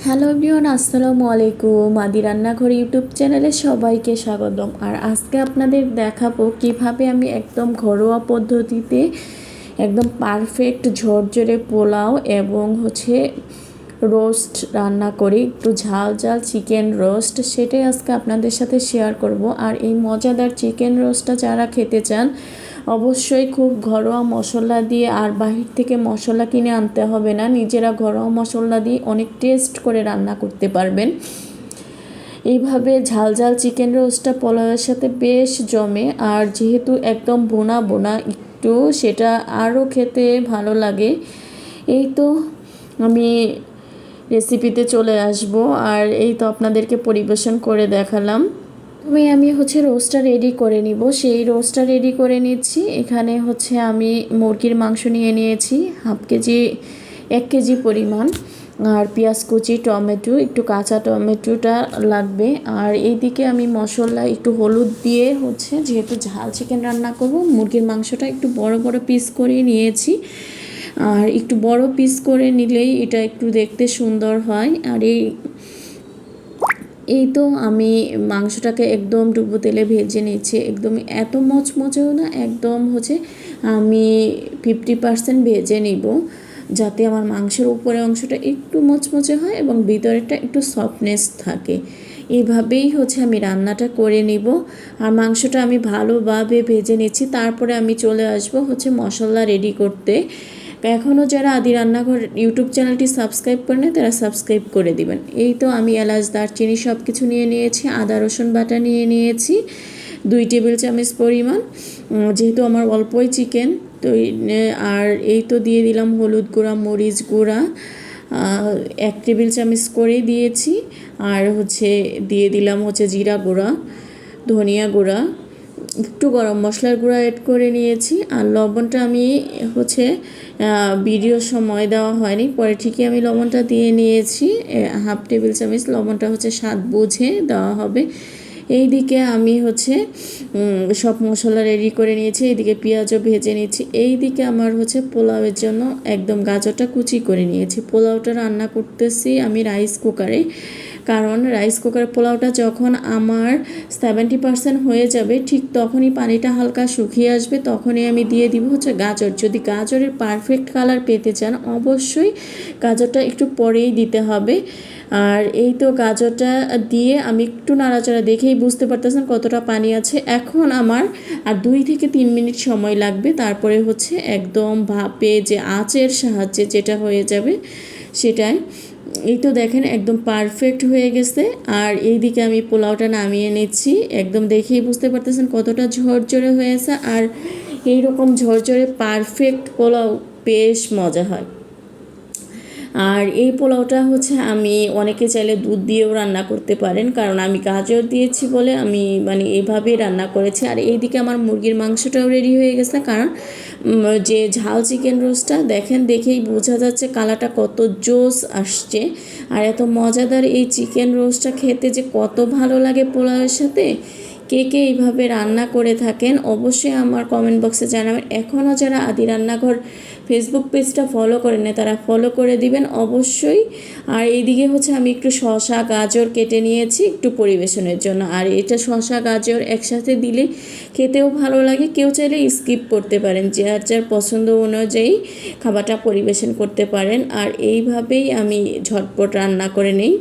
Hello everyone, আসসালামু আলাইকুম। আদি রান্নাঘর ইউটিউব চ্যানেলে সবাইকে স্বাগতম। আর আজকে আপনাদের দেখাবো কিভাবে আমি একদম ঘরোয়া পদ্ধতিতে একদম পারফেক্ট ঝরঝরে পোলাও এবং রোস্ট রান্না করি, একটু ঝাল ঝাল চিকেন রোস্ট, সেটাই আজকে আপনাদের সাথে শেয়ার করব। আর এই মজাদার চিকেন রোস্টটা যারা খেতে চান অবশ্যই খুব ঘরোয়া মশলা দিয়ে, আর বাহির থেকে মশলা কিনে আনতে হবে না, নিজেরা ঘরোয়া মশলা দিয়ে অনেক টেস্ট করে রান্না করতে পারবেন। এইভাবে ঝাল ঝাল চিকেন রোস্টটা পোলাওয়ের সাথে বেশ জমে, আর যেহেতু একদম বোনা বোনা একটু, সেটা আরও খেতে ভালো লাগে। এই তো আমি রেসিপিতে চলে আসব, আর এই তো আপনাদেরকে পরিবেশন করে দেখালাম। আমি রোস্টটা রেডি করে নিব। সেই রোস্টটা রেডি করে নিচ্ছি। এখানে আমি মুরগির মাংস নিয়ে নিয়েছি হাফ কেজি, 1 কেজি পরিমাণ। আর পেঁয়াজ কুচি, টমেটো, একটু কাঁচা টমেটোটা লাগবে। আর এইদিকে আমি মশলা একটু হলুদ দিয়ে যেহেতু ঝাল চিকেন রান্না করব, মুরগির মাংসটা একটু বড় বড় পিস করে নিয়েছি। আর একটু বড় পিস করে নিলেই এটা একটু দেখতে সুন্দর হয়। আর এই তো আমি মাংসটাকে একদম ডুবো তেলে ভেজে নিচ্ছি। একদম এত মচমচেও না, একদম আমি 50% ভেজে নিব, যাতে আমার মাংসের উপরের অংশটা একটু মচমচে হয় এবং ভিতরেরটা একটু সফটনেস থাকে। এইভাবেই আমি রান্নাটা করে নিব। আর মাংসটা আমি ভালোভাবে ভেজে নিচ্ছি। তারপরে আমি চলে আসব মশলা রেডি করতে। এখনও যারা আদি রান্নাঘর ইউটিউব চ্যানেলটি সাবস্ক্রাইব করে নেয় তারা সাবস্ক্রাইব করে দিবেন। এই তো আমি এলাচ, দারচিনি সব কিছু নিয়ে নিয়েছি। আদা রসুন বাটা নিয়ে নিয়েছি 2 টেবিল চামচ পরিমাণ, যেহেতু আমার অল্পই চিকেন তো। আর এই তো দিয়ে দিলাম হলুদ গুঁড়া, মরিচ গুঁড়া 1 টেবিল চামচ করে দিয়েছি। আর দিয়ে দিলাম জিরা গুঁড়া, ধনিয়া গুঁড়া, একটু গরম মশলার গুঁড়া অ্যাড করে নিয়েছি। আর লবণটা আমি ভিডিও সময় দেওয়া হয়নি, পরে ঠিকই আমি লবণটা দিয়ে নিয়েছি। হাফ টেবিল চামচ লবণটা স্বাদ বুঝে দেওয়া হবে। এই দিকে আমি সব মশলা রেডি করে নিয়েছি। এইদিকে পেঁয়াজও ভেজে নিয়েছি। এই দিকে আমার পোলাওয়ের জন্য একদম গাজরটা কুচি করে নিয়েছি। পোলাওটা রান্না করতেছি আমি রাইস কুকারে, কারণ রাইস কুকার পোলাওটা যখন আমার 70% হয়ে যাবে, ঠিক তখনই পানিটা হালকা শুকিয়ে আসবে, তখনই আমি দিয়ে দিব গাজর। যদি গাজরের পারফেক্ট কালার পেতে চান অবশ্যই গাজরটা একটু পরেই দিতে হবে। আর এই তো গাজরটা দিয়ে আমি একটু নাড়াচাড়া, দেখেই বুঝতে পারতেছেন কতটা পানি আছে। এখন আমার আর 2 থেকে 3 মিনিট সময় লাগবে, তারপরে একদম ভাপে যে আঁচের সাহায্যে যেটা হয়ে যাবে সেটাই। এই তো দেখেন একদম পারফেক্ট হয়ে গেছে। আর এই দিকে আমি পোলাওটা নামিয়ে নিচ্ছি। একদম দেখেই বুঝতে পারতেছেন কতটা ঝরঝরে হয়েছে। আর এই রকম ঝরঝরে পারফেক্ট পোলাও বেশ মজা হয়। আর এই পোলাওটা আমি অনেকে চাইলে দুধ দিয়েও রান্না করতে পারেন, কারণ আমি গাজর দিয়েছি বলে আমি এইভাবেই রান্না করেছি। আর এইদিকে আমার মুরগির মাংসটাও রেডি হয়ে গেছে, কারণ যে ঝাল চিকেন রোস্টটা দেখেই বোঝা যাচ্ছে কালারটা কত জোস আসছে। আর এত মজাদার এই চিকেন রোস্টটা খেতে যে কত ভালো লাগে পোলাওয়ের সাথে। কে কে এইভাবে রান্না করে থাকেন অবশ্যই আমার কমেন্ট বক্সে জানাবেন। এখনও যারা আদি রান্নাঘর ফেসবুক পেজটা ফলো করেন না তারা ফলো করে দিবেন অবশ্যই। আর এইদিকে আমি একটু শসা গাজর কেটে নিয়েছি একটু পরিবেশনের জন্য। আর এটা শসা গাজর একসাথে দিলে খেতেও ভালো লাগে। কেউ চাইলে স্কিপ করতে পারেন, যার যার পছন্দ অনুযায়ী খাবারটা পরিবেশন করতে পারেন। আর এইভাবেই আমি ঝটপট রান্না করে নেই।